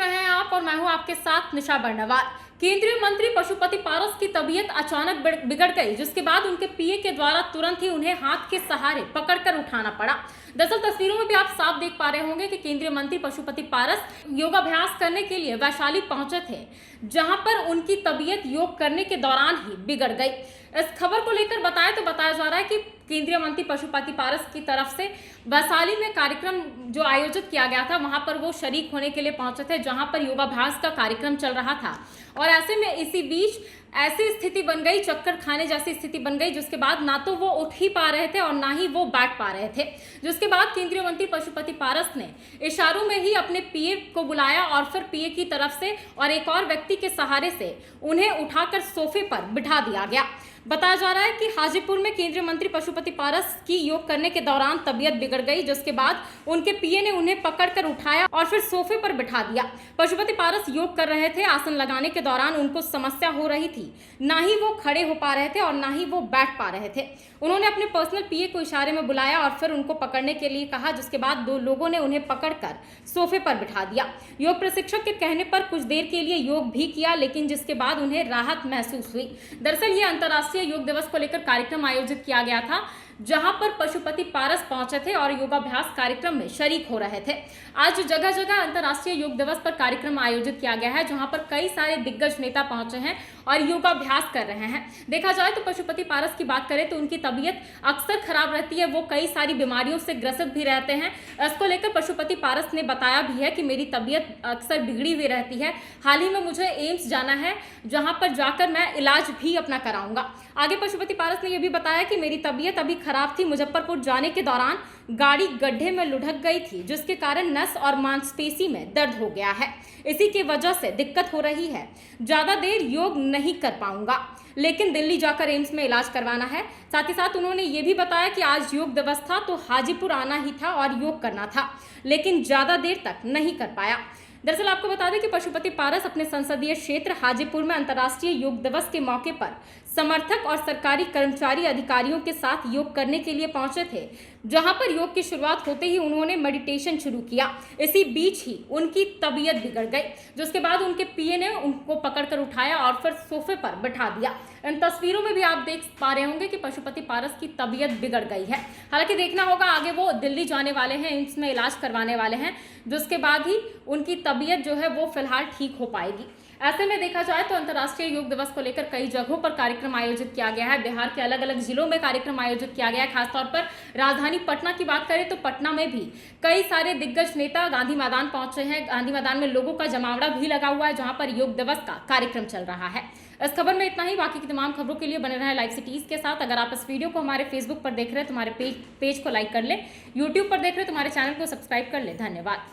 रहे हैं आप और मैं हूं आपके साथ निशा बर्नवाल। केंद्रीय मंत्री पशुपति पारस की तबीयत अचानक बिगड़ गई, जिसके बाद उनके पीए के द्वारा तुरंत ही उन्हें हाथ के सहारे पकड़कर उठाना पड़ा। दरअसल तस्वीरों में भी आप साफ देख पा रहे होंगे कि केंद्रीय मंत्री पशुपति पारस योगाभ्यास करने के लिए वैशाली पहुंचे थे, जहां पर उनकी तबीयत योग करने के दौरान ही बिगड़ गई। इस खबर को लेकर बताया जा रहा है कि केंद्रीय मंत्री पशुपति पारस की तरफ से वैशाली में कार्यक्रम जो आयोजित किया गया था, वहां पर वो शरीक होने के लिए पहुंचे थे, जहां पर योगाभ्यास का कार्यक्रम चल रहा था। और ऐसे में इसी बीच ऐसी स्थिति बन गई, चक्कर खाने जैसी स्थिति बन गई, जिसके बाद ना तो वो उठ ही पा रहे थे और ना ही वो बैठ पा रहे थे। जिसके बाद केंद्रीय मंत्री पशुपति पारस ने इशारों में ही अपने पीए को बुलाया और फिर पीए की तरफ से और एक और व्यक्ति के सहारे से उन्हें उठाकर सोफे पर बिठा दिया गया। बताया जा रहा है कि हाजीपुर में केंद्रीय मंत्री पशुपति पारस की योग करने के दौरान तबीयत बिगड़ गई, जिसके बाद उनके पीए ने उन्हें पकड़कर उठाया और फिर सोफे पर बिठा दिया। पशुपति पारस योग कर रहे थे। आसन लगाने के दौरान उनको समस्या हो रही थी, ना ही वो खड़े हो पा रहे थे और ना ही वो बैठ पा रहे थे। उन्होंने अपने पर्सनल पीए को इशारे में बुलाया और फिर उनको पकड़ने के लिए कहा, जिसके बाद दो लोगों ने उन्हें पकड़कर सोफे पर बिठा दिया। योग प्रशिक्षक के कहने पर कुछ देर के लिए योग भी किया, लेकिन जिसके बाद उन्हें राहत महसूस हुई। दरअसल ये अंतर्राष्ट्रीय योग दिवस को लेकर कार्यक्रम आयोजित किया गया था, जहां पर पशुपति पारस पहुंचे थे और योगाभ्यास कार्यक्रम में शरीक हो रहे थे। आज जगह जगह अंतर्राष्ट्रीय योग दिवस पर कार्यक्रम आयोजित किया गया है, जहां पर कई सारे दिग्गज नेता पहुंचे हैं और योगाभ्यास कर रहे हैं। देखा जाए तो पशुपति पारस की बात करें तो उनकी तबीयत अक्सर खराब रहती है, वो कई सारी बीमारियों से ग्रसित भी रहते हैं। इसको लेकर पशुपति पारस ने बताया भी है कि मेरी तबीयत अक्सर बिगड़ी हुई रहती है, हाल ही में मुझे एम्स जाना है, जहां पर जाकर मैं इलाज भी अपना कराऊंगा। आगे पशुपति पारस ने यह भी बताया कि मेरी तबीयत अभी खराब थी। मुजफ्फरपुर जाने के दौरान गाड़ी गड्ढे में लुढ़क गई थी, जिसके कारण नस और मांसपेशी में दर्द हो गया है। इसी की वजह से दिक्कत हो रही है। ज्यादा देर योग नहीं कर पाऊंगा, लेकिन दिल्ली जाकर एम्स में इलाज करवाना है। साथ ही साथ उन्होंने ये भी बताया कि आज योग दिवस था तो हाजीपुर आना ही था और योग करना था, लेकिन ज्यादा देर तक नहीं कर पाया। दरअसल आपको बता दें कि पशुपति पारस अपने संसदीय क्षेत्र हाजीपुर में अंतर्राष्ट्रीय योग दिवस के मौके पर समर्थक और सरकारी कर्मचारी अधिकारियों के साथ योग करने के लिए पहुंचे थे, जहां पर योग की शुरुआत होते ही उन्होंने मेडिटेशन शुरू किया। इसी बीच ही उनकी तबीयत बिगड़ गई, जिसके बाद उनके पीए ने उनको पकड़कर उठाया और फिर सोफे पर बिठा दिया। इन तस्वीरों में भी आप देख पा रहे होंगे कि पशुपति पारस की तबीयत बिगड़ गई है। हालांकि देखना होगा, आगे वो दिल्ली जाने वाले हैं, एम्स में इलाज करवाने वाले हैं, जिसके बाद ही उनकी तबीयत जो है वो फिलहाल ठीक हो पाएगी। ऐसे में देखा जाए तो अंतर्राष्ट्रीय योग दिवस को लेकर कई जगहों पर कार्यक्रम आयोजित किया गया है। बिहार के अलग अलग जिलों में कार्यक्रम आयोजित किया गया है। खासतौर पर राजधानी पटना की बात करें तो पटना में भी कई सारे दिग्गज नेता गांधी मैदान पहुंचे हैं। गांधी मैदान में लोगों का जमावड़ा भी लगा हुआ है, जहां पर योग दिवस का कार्यक्रम चल रहा है। इस खबर में इतना ही। बाकी की तमाम खबरों के लिए बने रहें लाइव सिटीज के साथ। अगर आप इस वीडियो को हमारे फेसबुक पर देख रहे हैं तो हमारे पेज को लाइक कर ले, यूट्यूब पर देख रहे हैं तो हमारे चैनल को सब्सक्राइब कर ले। धन्यवाद।